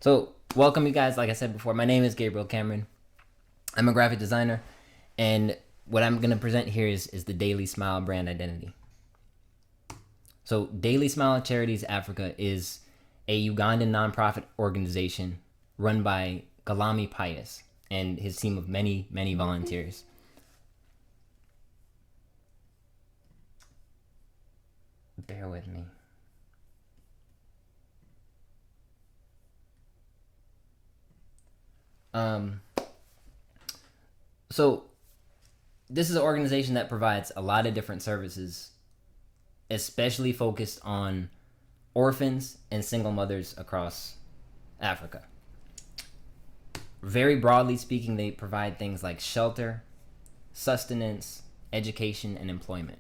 So, welcome you guys. Like I said before, my name is Gabriel Cameron. I'm a graphic designer, and what I'm going to present here is the Daily Smile brand identity. So, Daily Smile Charities Africa is a Ugandan nonprofit organization run by Galami Pius and his team of many volunteers. Bear with me. So this is an organization that provides a lot of different services, especially focused on orphans and single mothers across Africa. Very broadly speaking, they provide things like shelter, sustenance, education, and employment.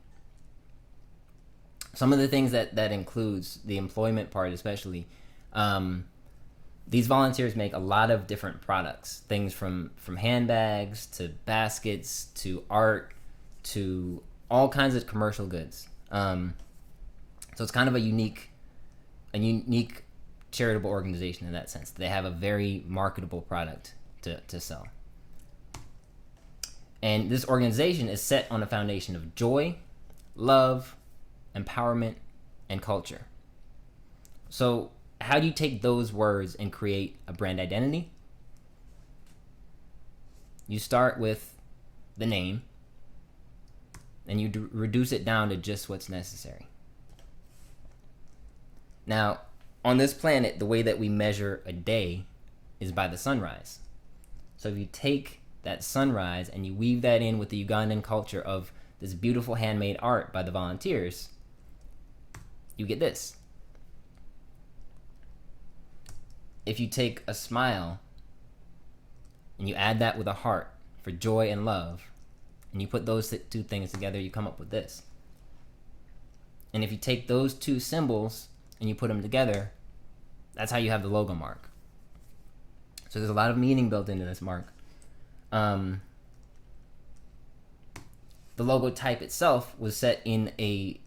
Some of the things that includes the employment part, especially, these volunteers make a lot of different products, things from handbags to baskets to art to all kinds of commercial goods. So it's kind of a unique charitable organization in that sense. They have a very marketable product to sell. And this organization is set on a foundation of joy, love, empowerment, and culture. So how do you take those words and create a brand identity? You start with the name, and you reduce it down to just what's necessary. Now, on this planet, the way that we measure a day is by the sunrise. So if you take that sunrise and you weave that in with the Ugandan culture of this beautiful handmade art by the volunteers, you get this. If you take a smile and you add that with a heart for joy and love, and you put those two things together, you come up with this. And if you take those two symbols and you put them together, that's how you have the logo mark. So there's a lot of meaning built into this mark. The logo type itself was set in a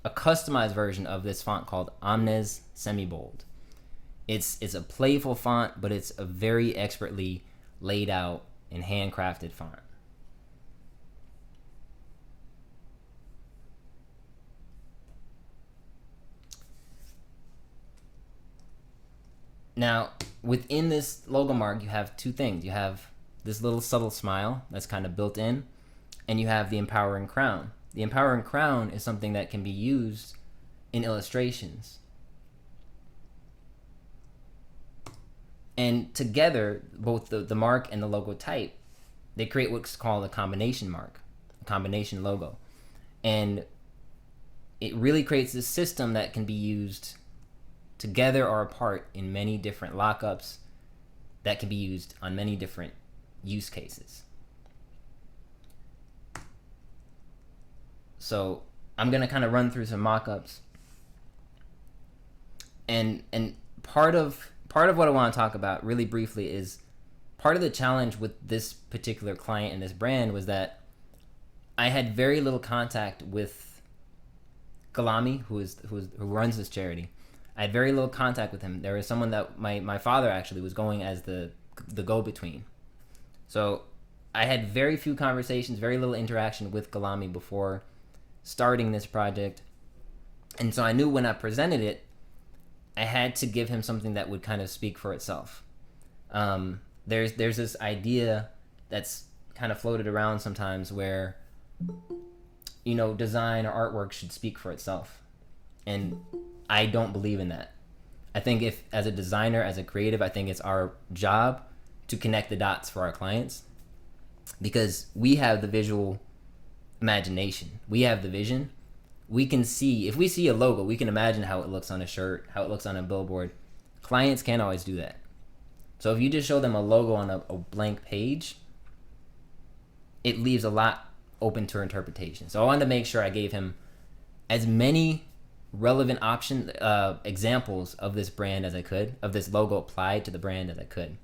customized version of this font called Omnes Semi-Bold. It's a playful font, but it's a very expertly laid out and handcrafted font. Now, within this logo mark, you have two things. You have this little subtle smile that's kind of built in, and you have the empowering crown. The empowering crown is something that can be used in illustrations. And together, both the mark and the logo type, they create what's called a combination mark, a combination logo. And it really creates a system that can be used together or apart in many different lockups that can be used on many different use cases. So I'm going to kind of run through some mockups. And part of what I want to talk about really briefly is part of the challenge with this particular client and this brand was that I had very little contact with Galami, who runs this charity. I had very little contact with him. There was someone that my father actually was going as the go-between. So I had very few conversations, very little interaction with Galami before starting this project. And so I knew when I presented it, I had to give him something that would kind of speak for itself. There's this idea that's kind of floated around sometimes where, design or artwork should speak for itself. And I don't believe in that. I think if, as a designer, as a creative, I think it's our job to connect the dots for our clients because we have the visual imagination. We have the vision. We can see, if we see a logo, we can imagine how it looks on a shirt, how it looks on a billboard. Clients can't always do that. So if you just show them a logo on a blank page, it leaves a lot open to interpretation. So I wanted to make sure I gave him as many relevant examples of this brand as I could, of this logo applied to the brand as I could.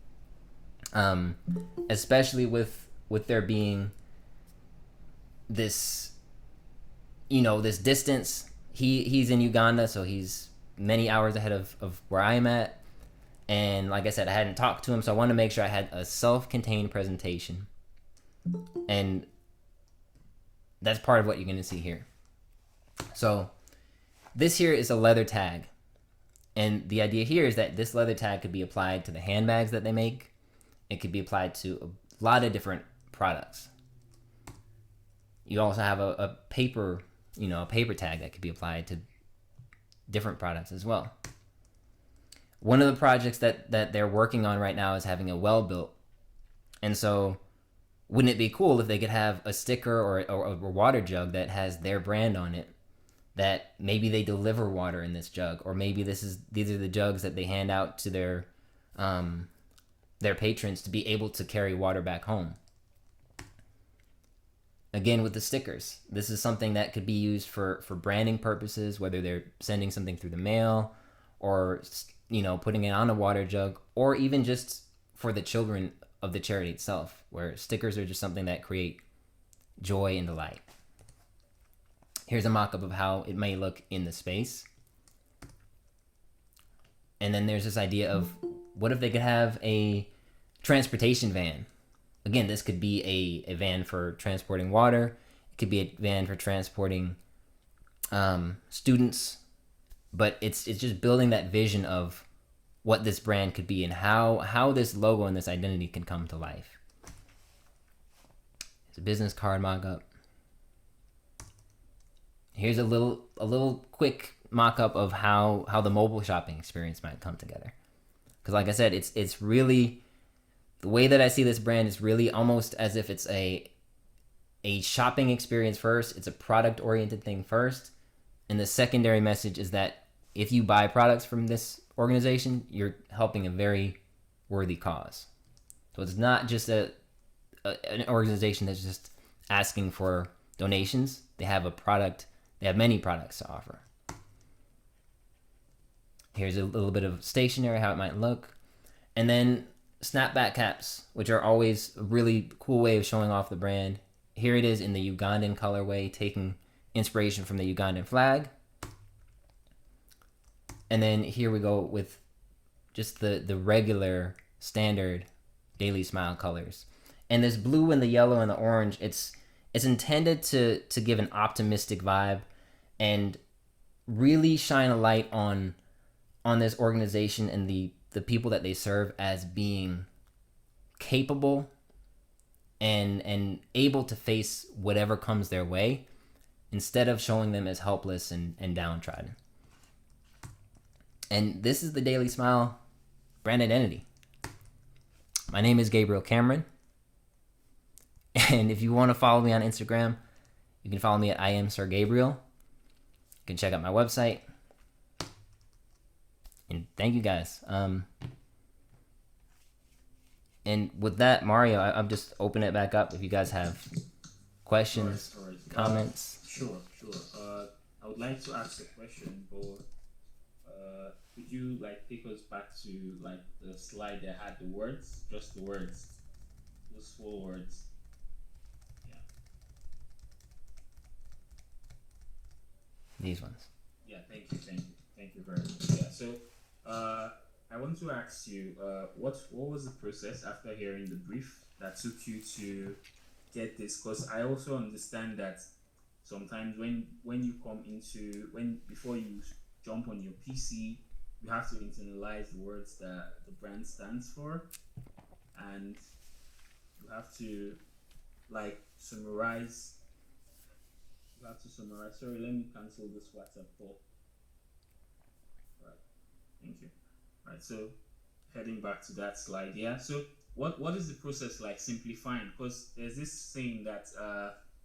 Especially with there being this, this distance. He's in Uganda, so he's many hours ahead of where I'm at. And like I said, I hadn't talked to him, so I wanted to make sure I had a self-contained presentation. And that's part of what you're going to see here. So this here is a leather tag. And the idea here is that this leather tag could be applied to the handbags that they make. It could be applied to a lot of different products. You also have a paper, a paper tag that could be applied to different products as well. One of the projects that they're working on right now is having a well built. And so wouldn't it be cool if they could have a sticker or a water jug that has their brand on it, that maybe they deliver water in this jug, or maybe these are the jugs that they hand out to their patrons to be able to carry water back home. Again, with the stickers, this is something that could be used for branding purposes, whether they're sending something through the mail or putting it on a water jug, or even just for the children of the charity itself, where stickers are just something that create joy and delight. Here's a mock-up of how it may look in the space. And then there's this idea of, what if they could have a transportation van? Again, this could be a van for transporting water. It could be a van for transporting students. But it's just building that vision of what this brand could be and how this logo and this identity can come to life. It's a business card mock-up. Here's a little quick mock-up of how the mobile shopping experience might come together. Because like I said, it's really, the way that I see this brand is really almost as if it's a shopping experience first. It's a product-oriented thing first. And the secondary message is that if you buy products from this organization, you're helping a very worthy cause. So it's not just an organization that's just asking for donations. They have a product. They have many products to offer. Here's a little bit of stationery, how it might look. And then snapback caps, which are always a really cool way of showing off the brand. Here it is in the Ugandan colorway, taking inspiration from the Ugandan flag. And then here we go with just the regular standard Daily Smile colors. And this blue and the yellow and the orange, it's intended to give an optimistic vibe and really shine a light on this organization and the people that they serve as being capable and able to face whatever comes their way, instead of showing them as helpless and downtrodden. And this is the Daily Smile brand identity. My name is Gabriel Cameron. And if you want to follow me on Instagram, you can follow me at IamSirGabriel. You can check out my website. And thank you guys. And with that, Mario, I'm just open it back up if you guys have questions, all right. comments. Sure. I would like to ask a question, but could you take us back to the slide that had the words, just the words, those 4 words? Yeah. These ones. Yeah. Thank you very much. Yeah. So, I want to ask you, what was the process after hearing the brief that took you to get this? Because I also understand that sometimes when you come into before you jump on your PC, you have to internalize the words that the brand stands for, and you have to summarize. Sorry, let me cancel this WhatsApp call. Right. Thank you. Right. So, heading back to that slide. Yeah. So, what is the process like simplifying? Because there's this saying that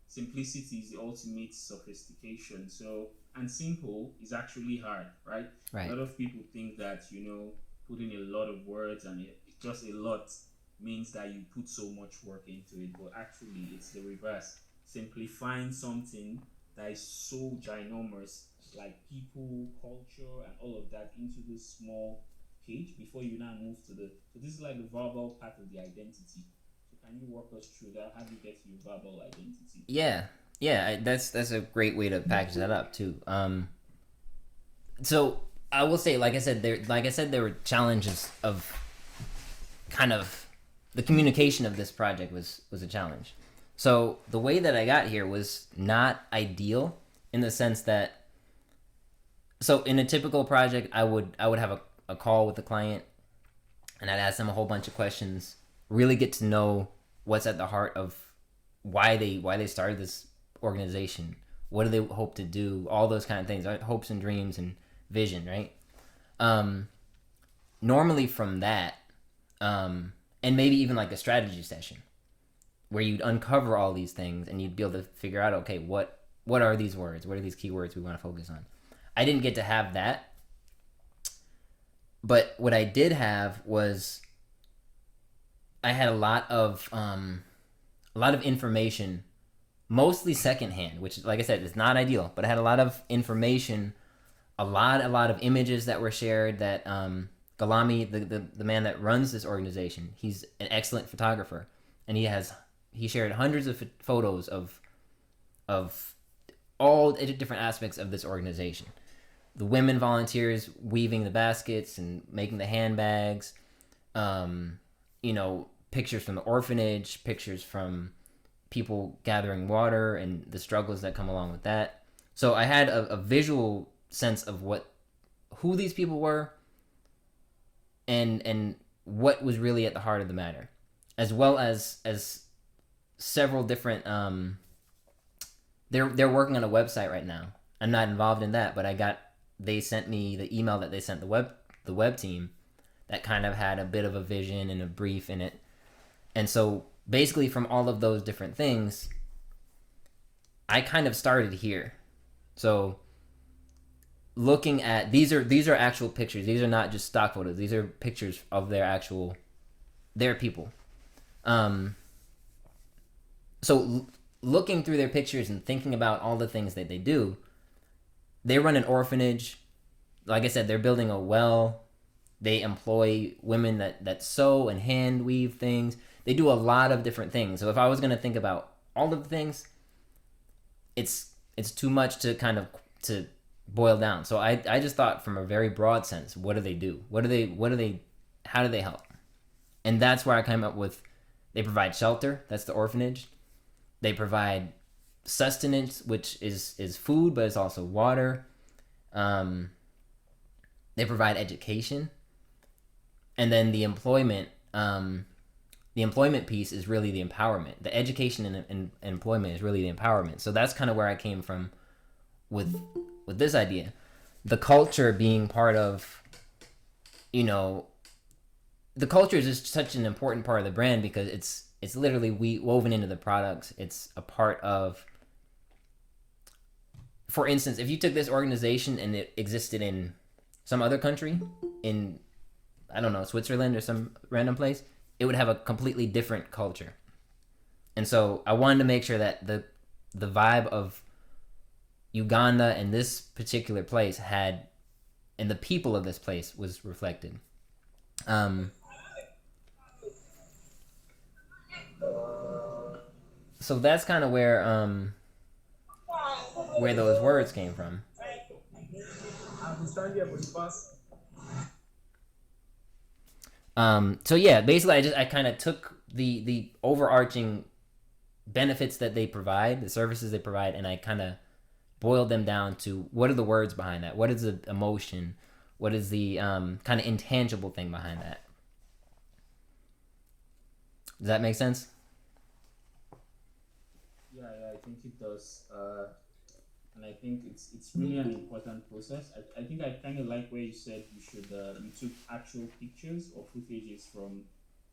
simplicity is the ultimate sophistication. So, and simple is actually hard, right? Right. A lot of people think that putting a lot of words and just a lot means that you put so much work into it, but actually it's the reverse. Simplifying something that is so ginormous, like people, culture, and all of that, into this small page before you now move to so this is like the verbal part of the identity. So can you walk us through that? How do you get to your verbal identity? Yeah, that's a great way to package that up too. So I will say, like I said, there were challenges of kind of the communication of this project was a challenge. So the way that I got here was not ideal in the sense that, so in a typical project, I would have a call with the client, and I'd ask them a whole bunch of questions, really get to know what's at the heart of why they started this organization, what do they hope to do, all those kind of things, right? Hopes and dreams and vision, right? Um, Normally from that, and maybe even like a strategy session where you'd uncover all these things and you'd be able to figure out, okay, what are these words? What are these keywords we want to focus on? I didn't get to have that, but what I did have was I had a lot of information, mostly secondhand, which, like I said, is not ideal. But I had a lot of information, a lot of images that were shared. That Galami, the man that runs this organization, he's an excellent photographer, and he shared hundreds of photos of all different aspects of this organization. The women volunteers weaving the baskets and making the handbags, um, pictures from the orphanage, pictures from people gathering water and the struggles that come along with that. So I had a visual sense of who these people were, and what was really at the heart of the matter, as well as several different. They're working on a website right now. I'm not involved in that, but they sent me the email that they sent the web team that kind of had a bit of a vision and a brief in it. And so basically from all of those different things, I kind of started here. So looking at these are actual pictures. These are not just stock photos. These are pictures of their people. Um so looking through their pictures and thinking about all the things that they do, they run an orphanage. Like I said, they're building a well. They employ women that sew and hand weave things. They do a lot of different things. So if I was going to think about all of the things, it's too much to kind of to boil down. So I just thought from a very broad sense, what do they do? How do they help? And that's where I came up with, they provide shelter. That's the orphanage. They provide sustenance, which is food, but it's also water. They provide education, and then the employment piece is really the empowerment. The education and employment is really the empowerment. So that's kind of where I came from with this idea. The culture being part of, the culture is just such an important part of the brand because it's literally woven into the products. It's a part of, for instance, if you took this organization and it existed in some other country, in, I don't know, Switzerland or some random place, it would have a completely different culture. And so I wanted to make sure that the vibe of Uganda and this particular place had, and the people of this place was reflected. Um, so that's kind of where those words came from. So yeah, basically, I kind of took the overarching benefits that they provide, the services they provide, and I kind of boiled them down to what are the words behind that? What is the emotion? What is the kind of intangible thing behind that? Does that make sense? Yeah, I think it does. And I think it's really an important process. I think I kind of like where you said you took actual pictures or footages from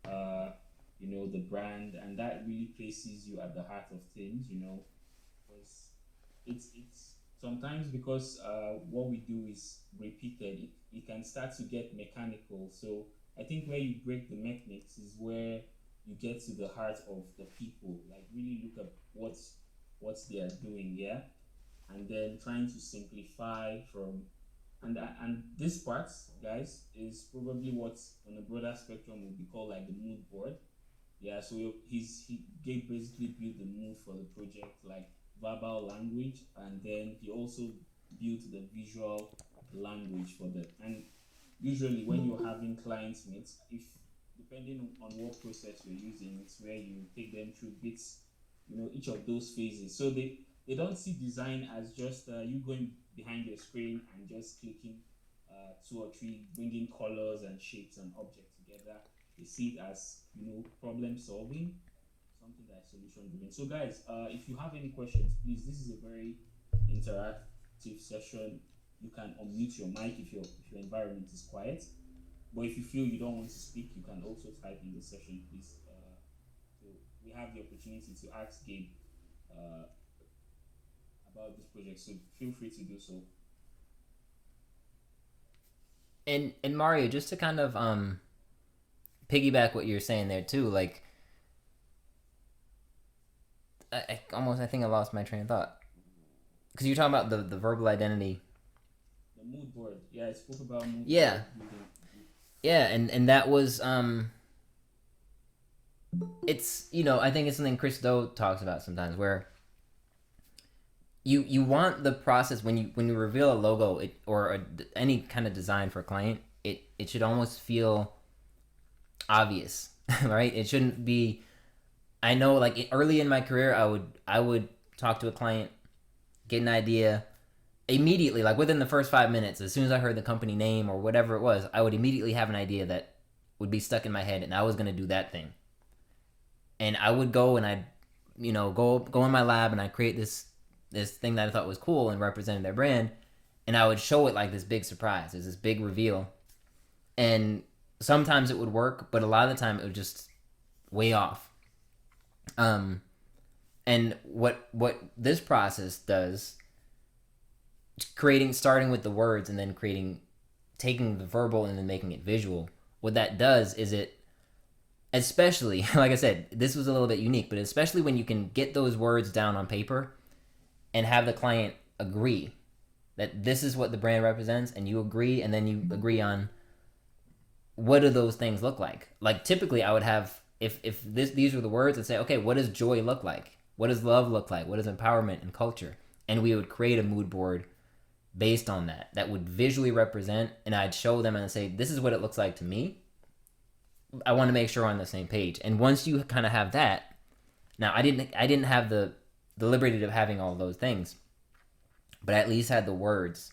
the brand, and that really places you at the heart of things. Because it's sometimes because what we do is repeated, it can start to get mechanical. So I think where you break the mechanics is where you get to the heart of the people. Like really look at what they are doing, yeah, and then trying to simplify from, and this part, guys, is probably what on a broader spectrum would be called like the mood board. Yeah, so he gave basically built the mood for the project, like verbal language, and then he also built the visual language for that. And usually, when you're having clients meets, if depending on what process you're using, it's where you take them through bits, each of those phases. So they don't see design as just you going behind your screen and just clicking two or three, bringing colors and shapes and objects together. They see it as problem solving, something that is solution driven. So guys, if you have any questions, please, this is a very interactive session. You can unmute your mic if your environment is quiet. But if you feel you don't want to speak, you can also type in the session, please. So we have the opportunity to ask Gabe uh, about this project. So feel free to do so. And Mario, just to kind of piggyback what you're saying there too, like I think I lost my train of thought because you're talking about the verbal identity. The mood board. Yeah, I spoke about mood Yeah, board. yeah, and that was it's I think it's something Chris Do talks about sometimes where you want the process when you reveal a logo any kind of design for a client, it should almost feel obvious, right? It shouldn't be. I know, like early in my career, I would talk to a client, get an idea immediately, like within the first 5 minutes. As soon as I heard the company name or whatever it was, I would immediately have an idea that would be stuck in my head, and I was gonna do that thing. And I would go and I'd go in my lab and I create this thing that I thought was cool and represented their brand, and I would show it like this big surprise. There's this big reveal, and sometimes it would work, but a lot of the time it would just way off. Um, and what this process does, starting with the words and then taking the verbal and then making it visual. What that does is especially, like I said, this was a little bit unique, but especially when you can get those words down on paper and have the client agree that this is what the brand represents, and you agree, and then you agree on what do those things look like. Like typically I would have, if these were the words, I'd say, okay, what does joy look like? What does love look like? What does empowerment and culture? And we would create a mood board based on that would visually represent, and I'd show them and say, this is what it looks like to me. I want to make sure we're on the same page. And once you kind of have that, now I didn't have the liberty of having all those things, but I at least had the words.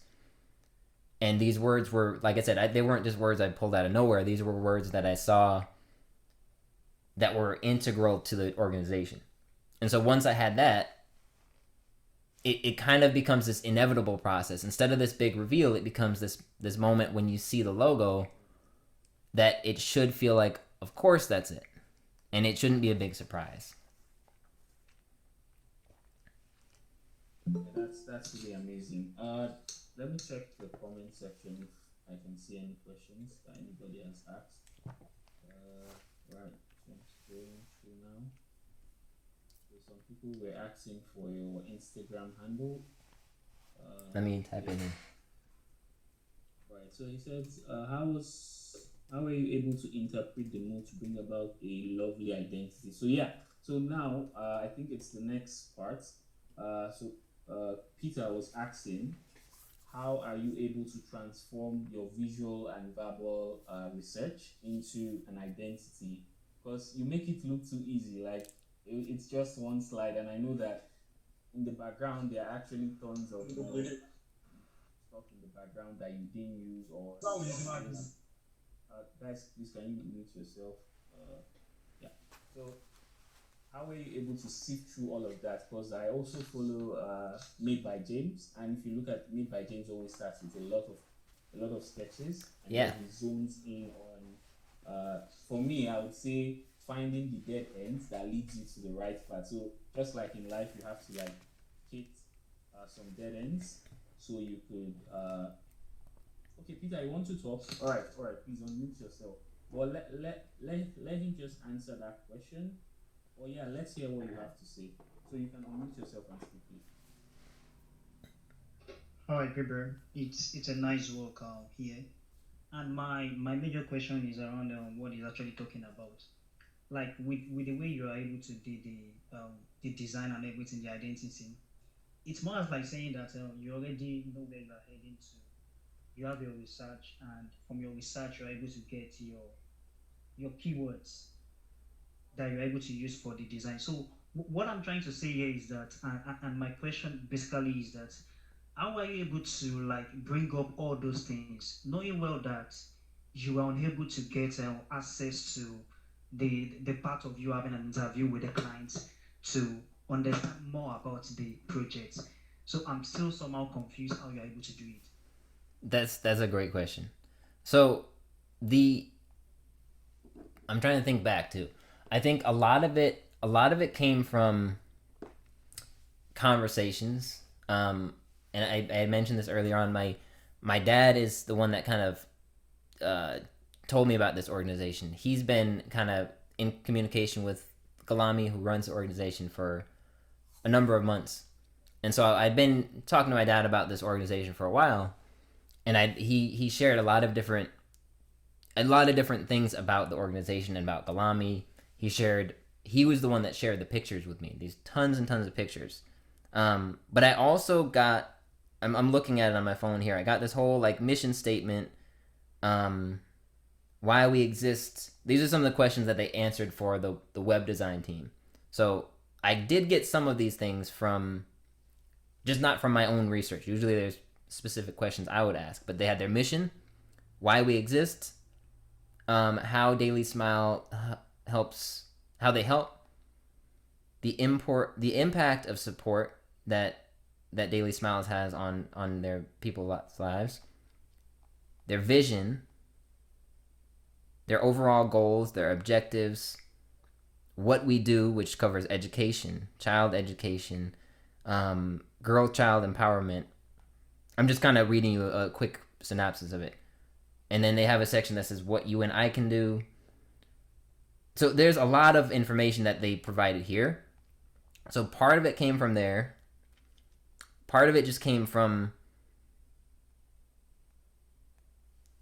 And these words were, like I said, they weren't just words I pulled out of nowhere. These were words that I saw that were integral to the organization. And so once I had that, it kind of becomes this inevitable process. Instead of this big reveal, it becomes this moment when you see the logo that it should feel like, of course, that's it. And it shouldn't be a big surprise. Yeah, that's really amazing. Let me check the comment section if I can see any questions that anybody has asked. Right, so I'm scrolling through now. So some people were asking for your Instagram handle. Let me type it in. Right, so he said, how were you able to interpret the mood to bring about a lovely identity? So yeah, so now I think it's the next part. Peter was asking, how are you able to transform your visual and verbal research into an identity? Because you make it look too easy, like it's just one slide, and I know that in the background there are actually tons of stuff in the background that you didn't use or guys, please can you mute yourself? Yeah. So how were you able to sift through all of that? Because I also follow Made by James, and if you look at Made by James, always starts with a lot of sketches, and Yeah. then he zooms in on. For me, I would say finding the dead ends that leads you to the right path. So just like in life, you have to like hit some dead ends so you could. Okay, Peter, you want to talk? All right, please unmute yourself. Well, let him just answer that question. Oh yeah, let's hear what you have to say. So you can unmute yourself and speak, please. All right, Gabriel, it's a nice work here, and my major question is around what he's actually talking about. Like with the way you are able to do the design and everything, the identity, it's more as like saying that you already know where you are heading to, you have your research, and from your research, you're able to get your keywords that you're able to use for the design. So what I'm trying to say here is that, and my question basically is that, how are you able to like bring up all those things, knowing well that you are unable to get access to the part of you having an interview with the clients to understand more about the project. So I'm still somehow confused how you're able to do it. That's a great question. So the I'm trying to think back too. I think a lot of it came from conversations. And I mentioned this earlier on. My dad is the one that kind of told me about this organization. He's been kind of in communication with Galami, who runs the organization, for a number of months. And so I'd been talking to my dad about this organization for a while, and he shared a lot of different things about the organization and about Galami. He was the one that shared the pictures with me. These tons and tons of pictures. But I also got. I'm looking at it on my phone here. I got this whole like mission statement. Why we exist. These are some of the questions that they answered for the web design team. So I did get some of these things from, just not from my own research. Usually there's specific questions I would ask, but they had their mission, why we exist, how Daily Smile helps, how they help, the impact of support that Daily Smiles has on their people's lives, their vision, their overall goals, their objectives, what we do, which covers education, child education, girl child empowerment. I'm just kind of reading you a quick synopsis of it. And then they have a section that says what you and I can do. So there's a lot of information that they provided here. So part of it came from there. Part of it just came from,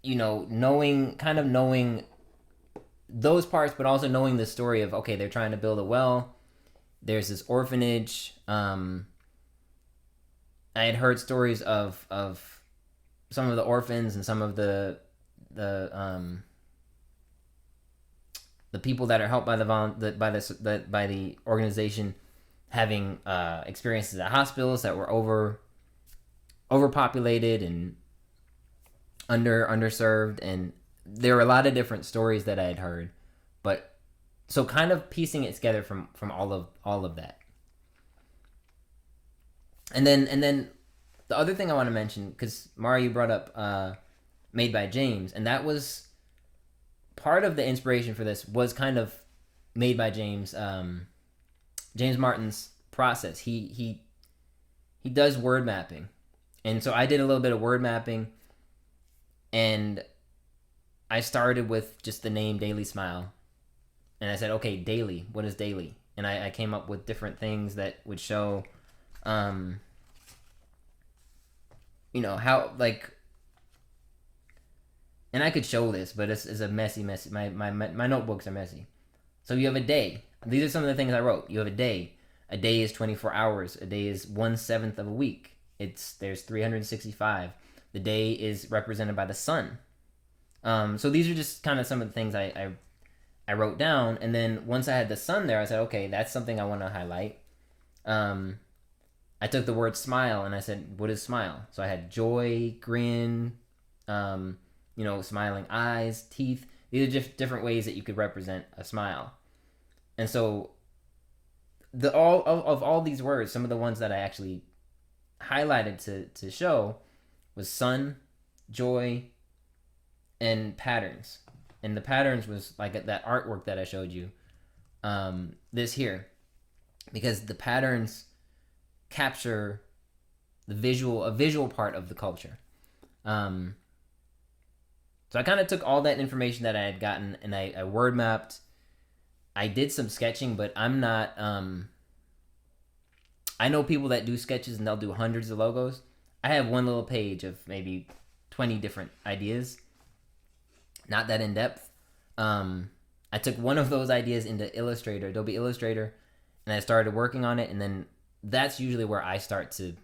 knowing those parts, but also knowing the story of, okay, they're trying to build a well. There's this orphanage. I had heard stories of some of the orphans and some of the people that are helped by the organization having experiences at hospitals that were overpopulated and underserved, and there were a lot of different stories that I had heard, but so kind of piecing it together from all of that. And then the other thing I want to mention, because Mari, you brought up Made by James, and that was part of the inspiration for this, was kind of Made by James. James Martin's process. He does word mapping, and so I did a little bit of word mapping, and I started with just the name Daily Smile, and I said, okay, daily. What is daily? And I came up with different things that would show, how, like, and I could show this, but it's a messy. My notebooks are messy. So you have a day. These are some of the things I wrote. You have a day. A day is 24 hours. A day is 1/7 of a week. There's 365. The day is represented by the sun. So these are just kind of some of the things I wrote down, and then once I had the sun there, I said, okay, that's something I want to highlight. I took the word smile and I said, what is smile? So I had joy, grin, smiling eyes, teeth. These are just different ways that you could represent a smile. And so all these words, some of the ones that I actually highlighted to show was sun, joy, and patterns. And the patterns was like that artwork that I showed you, this here, because the patterns capture a visual part of the culture. So I kind of took all that information that I had gotten and I word mapped. I did some sketching, but I'm not. I know people that do sketches and they'll do hundreds of logos. I have one little page of maybe 20 different ideas. Not that in depth. I took one of those ideas into Adobe Illustrator, and I started working on it. And then that's usually where I start to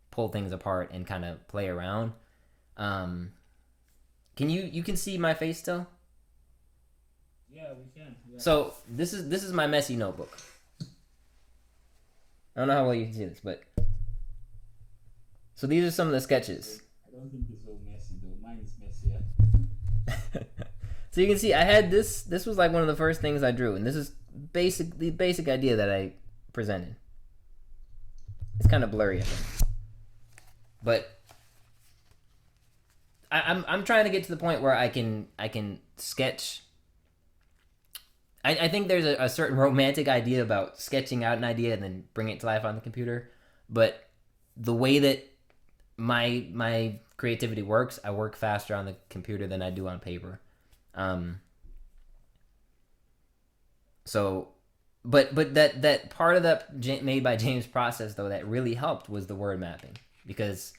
pull things apart and kind of play around. Can you can see my face still? Yeah, we can. Yeah. So this is my messy notebook. I don't know how well you can see this, but so these are some of the sketches. I don't think it's so messy though. Mine is messier. So you can see I had this. This was like one of the first things I drew, and this is the basic idea that I presented. It's kind of blurry, I think, but I'm trying to get to the point where I can sketch. I think there's a certain romantic idea about sketching out an idea and then bring it to life on the computer, but the way that my creativity works, I work faster on the computer than I do on paper. So, but that part of that made by James process though that really helped was the word mapping, because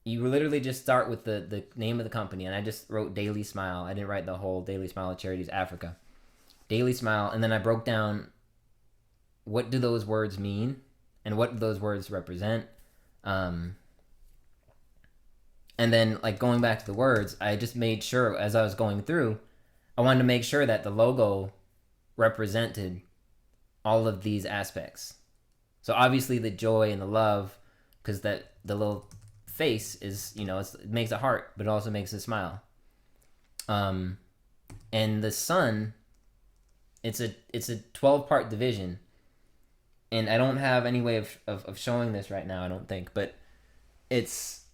you literally just start with the name of the company, and I just wrote Daily Smile. I didn't write the whole Daily Smile Charities Africa. Daily Smile, and then I broke down what do those words mean and what do those words represent. And then like going back to the words, I just made sure as I was going through, I wanted to make sure that the logo represented all of these aspects. So obviously the joy and the love, because that the little face is, it makes a heart, but it also makes a smile. And the sun, it's a 12-part division, and I don't have any way of showing this right now, I don't think, but it's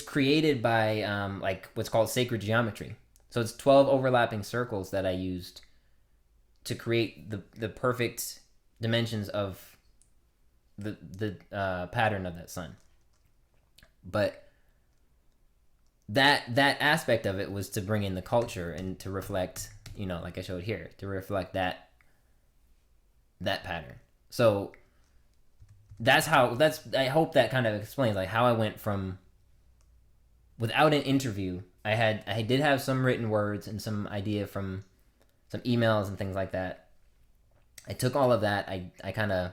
created by like what's called sacred geometry. So it's 12 overlapping circles that I used to create the perfect dimensions of the pattern of that sun. But that aspect of it was to bring in the culture and to reflect, like I showed here, to reflect that pattern. So I hope that kind of explains like how I went from, without an interview, I did have some written words and some idea from some emails and things like that. I took all of that, I kind of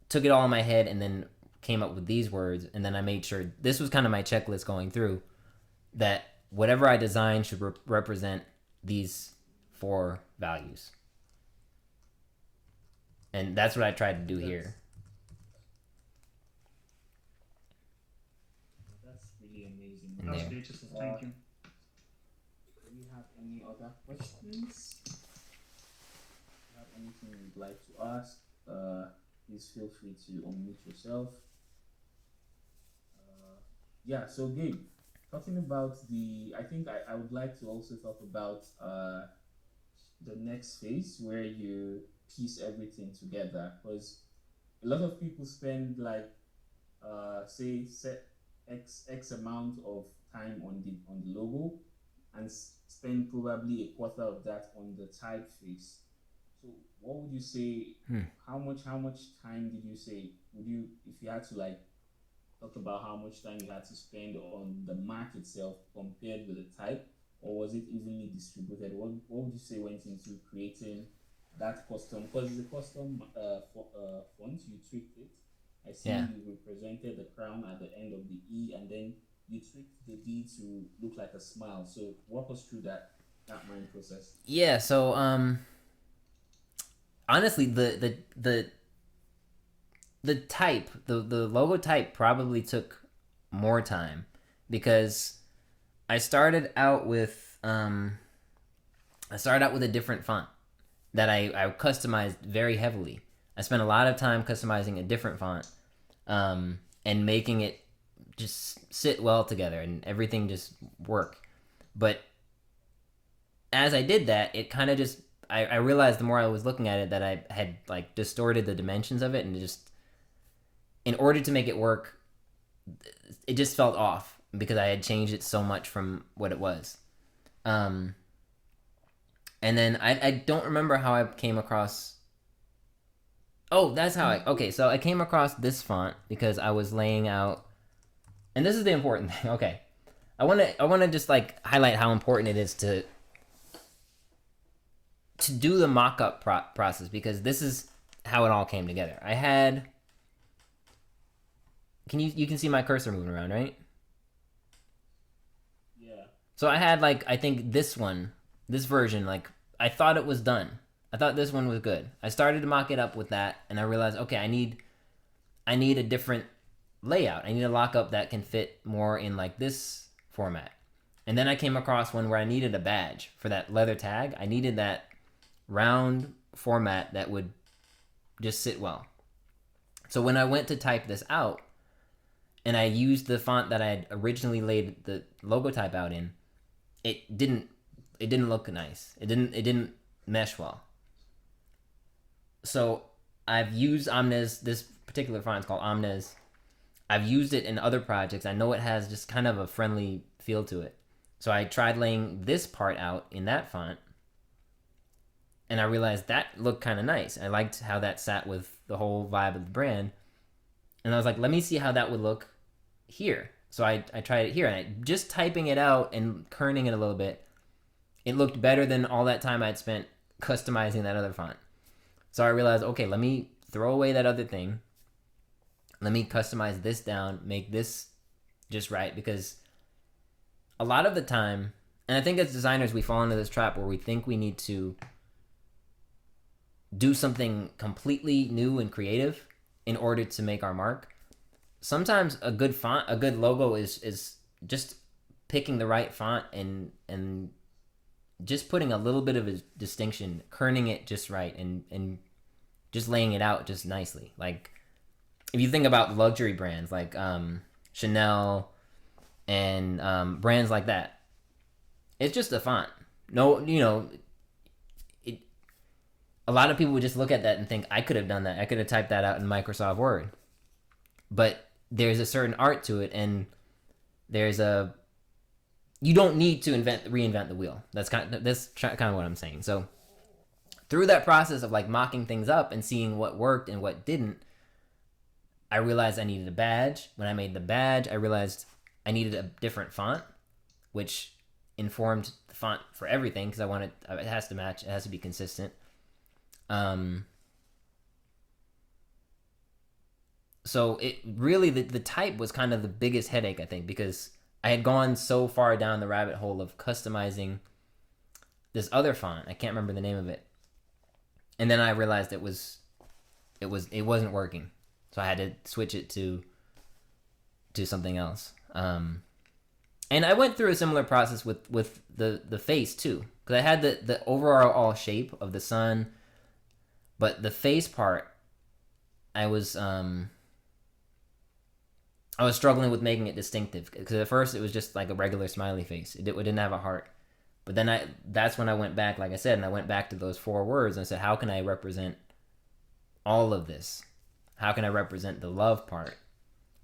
took it all in my head and then came up with these words, and then I made sure this was kind of my checklist going through, that whatever I design should represent these 4 values. And that's what I tried to do here. That's really amazing. That's Yeah. beautiful. Thank you. Do we have any other questions? If you have anything you'd like to ask, please feel free to unmute yourself. Yeah, so Gabe, talking about I think I would like to also talk about the next phase where you piece everything together, because a lot of people spend like say set x amount of time on the logo and spend probably a quarter of that on the typeface. So what would you say? How much time did you say would you, if you had to like talk about how much time you had to spend on the mark itself compared with the type, or was it evenly distributed? What would you say went into creating that custom? Because it's a custom font, you tweaked it. I see you represented the crown at the end of the E, and then you tweaked the D to look like a smile. So walk us through that mind process. Yeah, so honestly, the type, the logo type probably took more time, because I started out with a different font that I customized very heavily. I spent a lot of time customizing a different font, and making it just sit well together and everything just work. But as I did that, it kind of just, I realized the more I was looking at it that I had like distorted the dimensions of it, and just, in order to make it work, it just felt off because I had changed it so much from what it was. And then I don't remember how I came across. Oh, that's how okay, so I came across this font because I was laying out, and this is the important thing. Okay. I want to just like highlight how important it is to do the mock-up process, because this is how it all came together. I had, you can see my cursor moving around, right? So I had like, I think this version, like I thought it was done. I thought this one was good. I started to mock it up with that, and I realized, okay, I need a different layout. I need a lockup that can fit more in like this format. And then I came across one where I needed a badge for that leather tag. I needed that round format that would just sit well. So when I went to type this out and I used the font that I had originally laid the logo type out in, it didn't look nice. It didn't mesh well. So I've used Omnes. This particular font is called Omnes. I've used it in other projects. I know it has just kind of a friendly feel to it. So I tried laying this part out in that font, and I realized that looked kind of nice. I liked how that sat with the whole vibe of the brand. And I was like, let me see how that would look here. So I tried it here, and just typing it out and kerning it a little bit, it looked better than all that time I'd spent customizing that other font. So I realized, okay, let me throw away that other thing. Let me customize this down, make this just right, because a lot of the time, and I think as designers, we fall into this trap where we think we need to do something completely new and creative in order to make our mark. Sometimes a good font, a good logo is just picking the right font and just putting a little bit of a distinction, kerning it just right, and just laying it out just nicely. Like if you think about luxury brands like Chanel and brands like that, it's just a font. No, a lot of people would just look at that and think, I could have done that. I could have typed that out in Microsoft Word. But there's a certain art to it, and you don't need to reinvent the wheel. That's kind of what I'm saying. So through that process of like mocking things up and seeing what worked and what didn't, I realized I needed a badge. When I made the badge, I realized I needed a different font, which informed the font for everything, because it has to match, it has to be consistent. So it really, the type was kind of the biggest headache, I think, because I had gone so far down the rabbit hole of customizing this other font. I can't remember the name of it. And then I realized it wasn't working. So I had to switch it to something else. And I went through a similar process with the face too, because I had the overall shape of the sun, but the face part, I was struggling with making it distinctive, because at first it was just like a regular smiley face. It didn't have a heart. But then that's when I went back, like I said, and I went back to those 4 words and I said, how can I represent all of this? How can I represent the love part?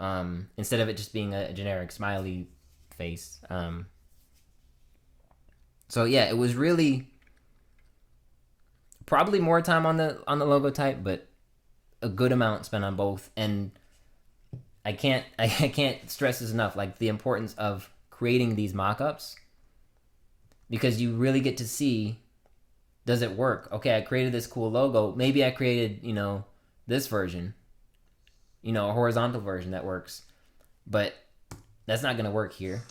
Instead of it just being a generic smiley face. So yeah, it was really probably more time on the logo type, but a good amount spent on both. And I can't stress this enough, like the importance of creating these mock-ups, because you really get to see, does it work? Okay, I created this cool logo. Maybe I created, this version, a horizontal version that works, but that's not going to work here.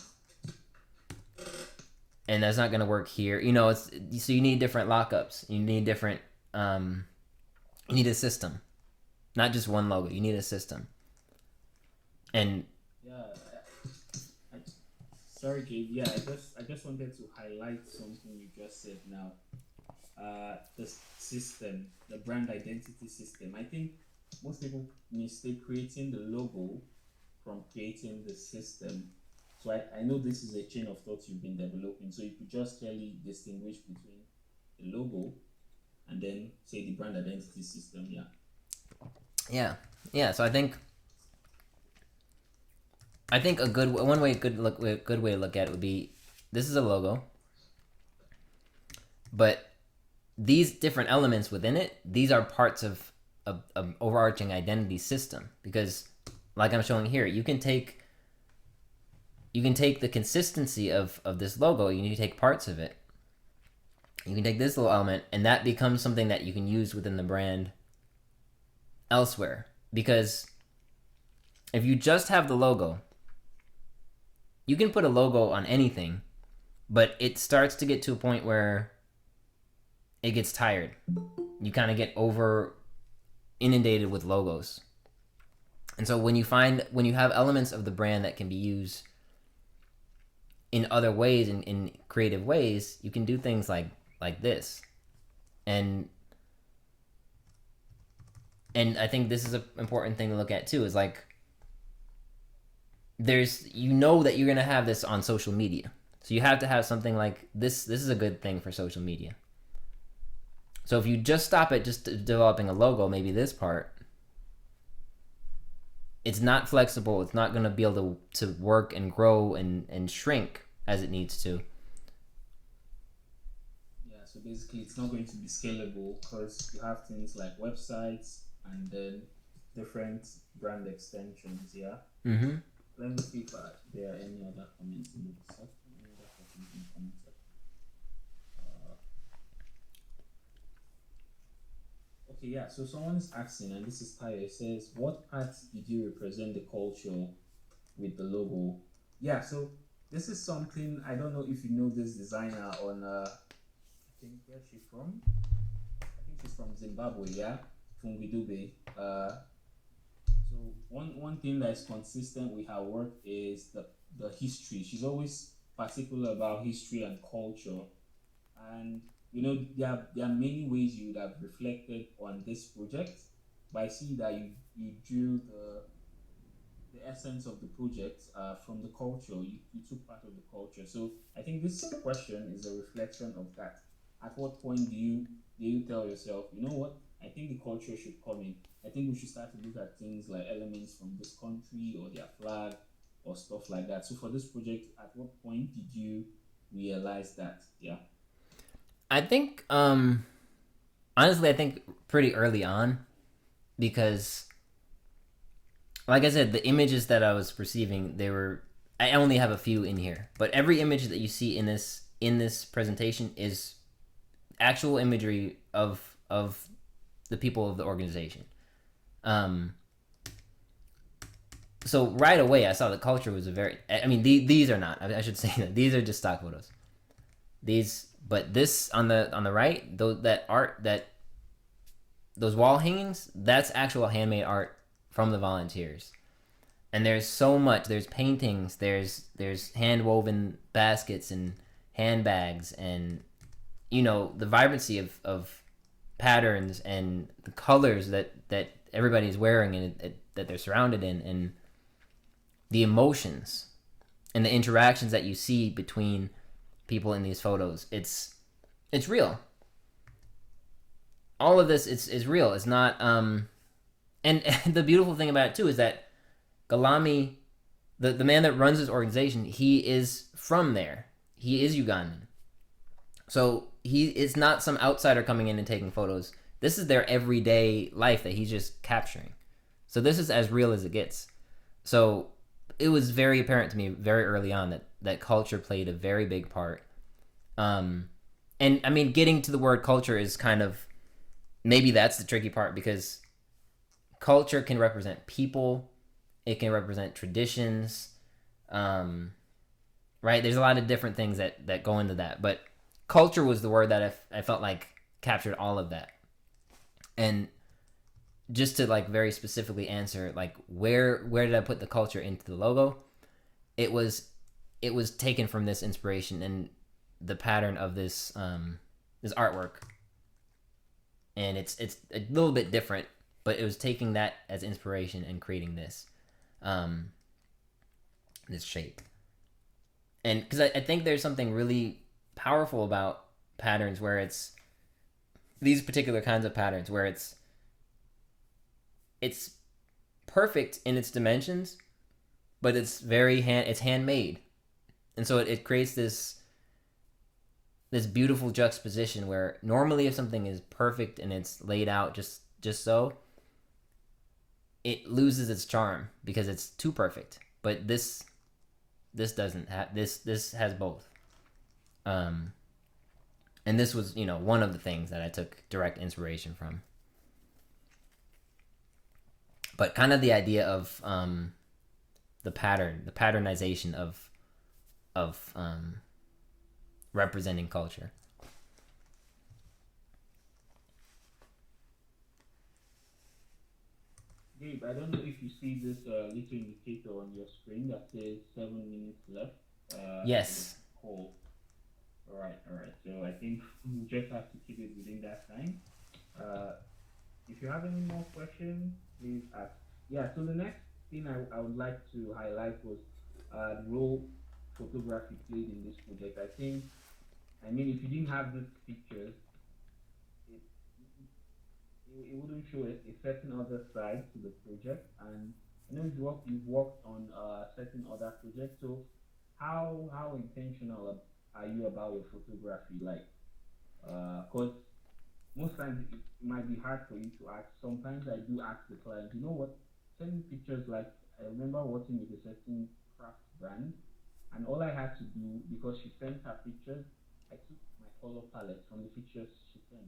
And that's not going to work here. So you need different lockups. You need different, you need a system, not just one logo. You need a system. And Yeah, sorry, Gabe. Yeah, I just wanted to highlight something you just said now. The system, the brand identity system. I think most people mistake creating the logo from creating the system. So I know this is a chain of thought you've been developing. So you could just clearly distinguish between the logo and then say the brand identity system. Yeah. So I think a good way to look at it would be, this is a logo, but these different elements within it, these are parts of an overarching identity system. Because like I'm showing here, you can take the consistency of this logo, you need to take parts of it. You can take this little element, and that becomes something that you can use within the brand elsewhere. Because if you just have the logo, you can put a logo on anything, but it starts to get to a point where it gets tired. You kind of get over inundated with logos. And so when you have elements of the brand that can be used in other ways, in creative ways, you can do things like this. And I think this is an important thing to look at too, is like, that you're going to have this on social media. So you have to have something like this. This is a good thing for social media. So if you just stop at just developing a logo, maybe this part, it's not flexible. It's not going to be able to work and grow and shrink as it needs to. Yeah, so basically it's not going to be scalable because you have things like websites and then different brand extensions, yeah? Mm-hmm. Let me see if there are any other comments in the section. Any other questions in the comment section? Okay, yeah, so someone is asking, and this is Tayo, it says, what part did you represent the culture with the logo? Yeah, so this is something, I don't know if you know this designer on, I think, where's she from? I think she's from Zimbabwe, yeah? Fungidube. So one thing that is consistent with her work is the history. She's always particular about history and culture. And there are many ways you would have reflected on this project, but I see that you drew the essence of the project from the culture. You took part of the culture. So I think this question is a reflection of that. At what point do you tell yourself, you know what, I think the culture should come in. I think we should start to look at things like elements from this country or their flag or stuff like that. So for this project, at what point did you realize that? Yeah. I think, honestly, I think pretty early on, because, like I said, the images that I was perceiving, I only have a few in here, but every image that you see in this presentation is actual imagery of the people of the organization. So right away, I saw the culture was these are not. I should say that these are just stock photos. But this on the right, those wall hangings, that's actual handmade art from the volunteers. And there's so much. There's paintings. There's hand woven baskets and handbags, and the vibrancy of patterns and the colors that everybody's wearing and that they're surrounded in, and the emotions and the interactions that you see between people in these photos. It's real. All of this is real. It's not and the beautiful thing about it too is that Galami, the man that runs this organization, he is from there. He is Ugandan. So he is not some outsider coming in and taking photos. This is their everyday life that he's just capturing. So this is as real as it gets. So it was very apparent to me very early on that culture played a very big part. And I mean, getting to the word culture is kind of, maybe that's the tricky part, because culture can represent people, it can represent traditions, right? There's a lot of different things that go into that, but culture was the word that I felt like captured all of that. And just to like very specifically answer, like where did I put the culture into the logo? It was taken from this inspiration and the pattern of this this artwork. And it's a little bit different, but it was taking that as inspiration and creating this this shape. And because I think there's something really powerful about patterns, where it's these particular kinds of patterns where it's perfect in its dimensions, but it's it's handmade, and so it creates this beautiful juxtaposition where normally if something is perfect and it's laid out just so, it loses its charm because it's too perfect. But this doesn't have this has both. And this was one of the things that I took direct inspiration from. But kind of the idea of the patternization of representing culture. Gabe, I don't know if you see this little indicator on your screen that says 7 minutes left for the Yes. call. All right. So I think we just have to keep it within that time. Uh, if you have any more questions, please ask. Yeah, so the next thing I would like to highlight was the role photography played in this project. I mean, if you didn't have these pictures, it, it wouldn't show a certain other side to the project. And I know you've worked on certain other projects. So how intentional are you about your photography? Like, because most times it might be hard for you to ask. Sometimes I do ask the client, you know what, send me pictures. Like I remember working with a certain craft brand, and all I had to do because she sent her pictures, I took my color palette from the pictures she sent.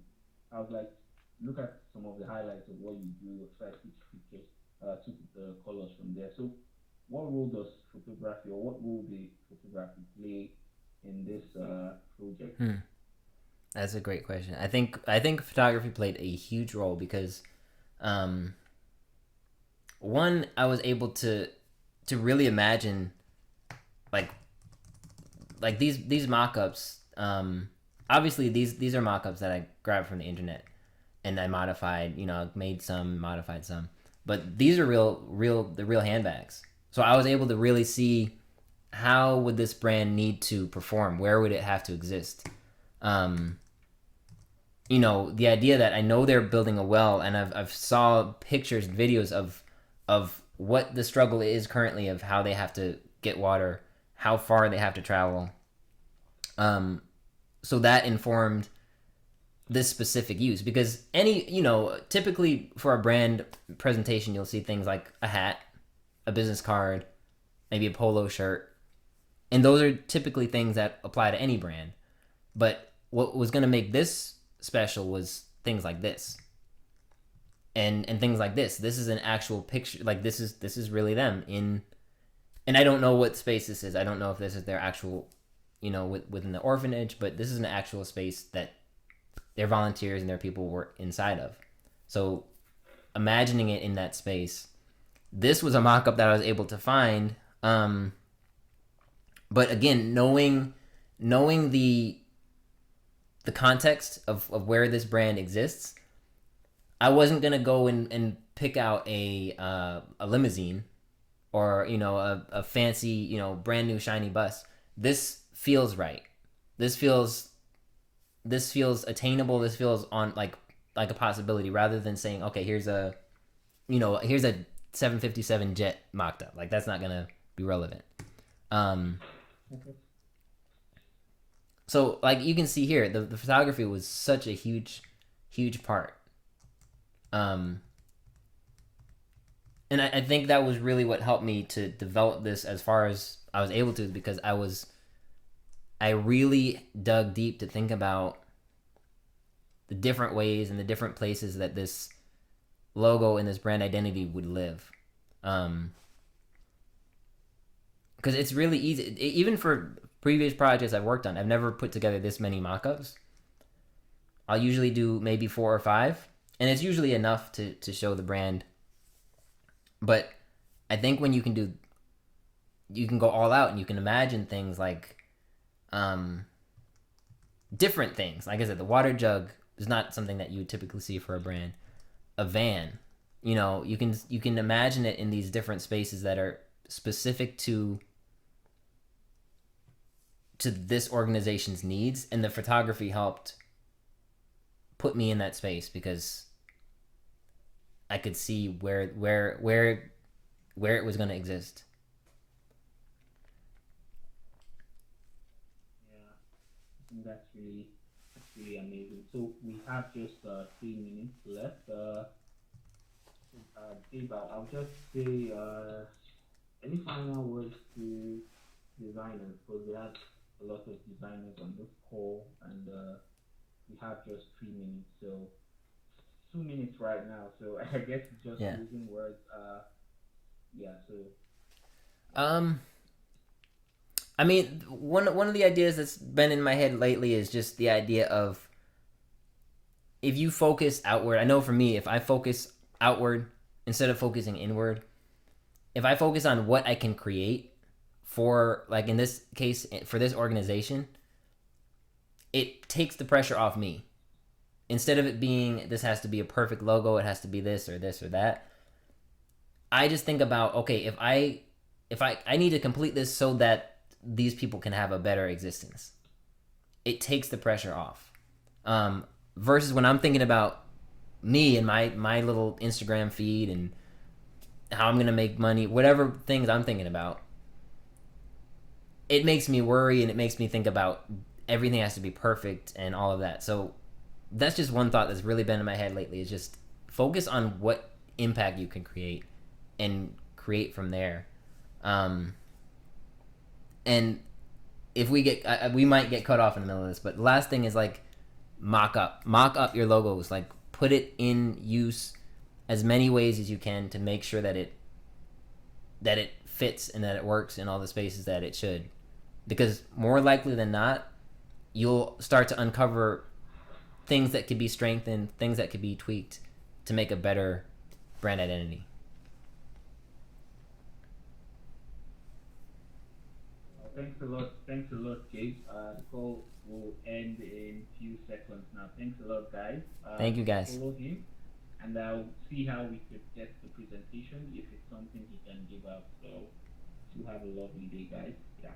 I was like, look at some of the highlights of what you do. So I took pictures, took the colors from there. So, what role does photography, or what role did photography play in this project? That's a great question. I think photography played a huge role because, um, one, I was able to really imagine like these mock-ups. Obviously these are mock-ups that I grabbed from the internet and I modified. Made some, modified some, but these are the real handbags. So I was able to really see how would this brand need to perform, where would it have to exist. Um, the idea that I know they're building a well, and I've saw pictures and videos of what the struggle is currently, of how they have to get water, how far they have to travel. So that informed this specific use, because typically for a brand presentation, you'll see things like a hat, a business card, maybe a polo shirt, and those are typically things that apply to any brand. But what was going to make this special was things like this, and things like this. This is an actual picture. Like this is really them in. And I don't know what space this is. I don't know if this is their actual, within the orphanage, but this is an actual space that their volunteers and their people were inside of. So imagining it in that space, this was a mock-up that I was able to find. But again, knowing the context of where this brand exists, I wasn't gonna go and pick out a limousine, or a fancy, brand new shiny bus. This feels right. This feels attainable. This feels on like a possibility, rather than saying, okay, here's a 757 jet mocked up. Like, that's not gonna be relevant. Um, so like you can see here, the photography was such a huge part. Um, and I think that was really what helped me to develop this as far as I was able to, because I really dug deep to think about the different ways and the different places that this logo and this brand identity would live. Because it's really easy, even for previous projects I've worked on, I've never put together this many mock-ups. I'll usually do maybe 4 or 5, and it's usually enough to show the brand. But I think when you can go all out and you can imagine things like different things. Like I said, the water jug is not something that you would typically see for a brand. A van, you can imagine it in these different spaces that are specific to this organization's needs, and the photography helped put me in that space, because I could see where it was going to exist. Yeah, I think that's really amazing. So we have just 3 minutes left. Dave, I'll just say any final words to designers, because we have a lot of designers on this call, and we have just 3 minutes. So 2 minutes right now. So I guess just Yeah. using words. Yeah. So Um, I mean, one of the ideas that's been in my head lately is just the idea of if you focus outward. I know for me, if I focus outward instead of focusing inward, if I focus on what I can create for, like in this case, for this organization, it takes the pressure off me. Instead of it being this has to be a perfect logo, it has to be this or this or that. I just think about, okay, if I need to complete this so that these people can have a better existence. It takes the pressure off. Versus when I'm thinking about me and my little Instagram feed and how I'm gonna make money, whatever things I'm thinking about, it makes me worry and it makes me think about everything has to be perfect and all of that. So that's just one thought that's really been in my head lately, is just focus on what impact you can create and create from there. And if we might get cut off in the middle of this, but the last thing is like mock up your logos, like put it in use as many ways as you can to make sure that it fits and that it works in all the spaces that it should, because more likely than not you'll start to uncover things that could be strengthened, things that could be tweaked to make a better brand identity. Thanks a lot, Gabe. The call will end in few seconds now. Thanks a lot, guys. Thank you, guys. Follow him, and I'll see how we could get the presentation if it's something he can give out. So, you have a lovely day, guys. Yeah.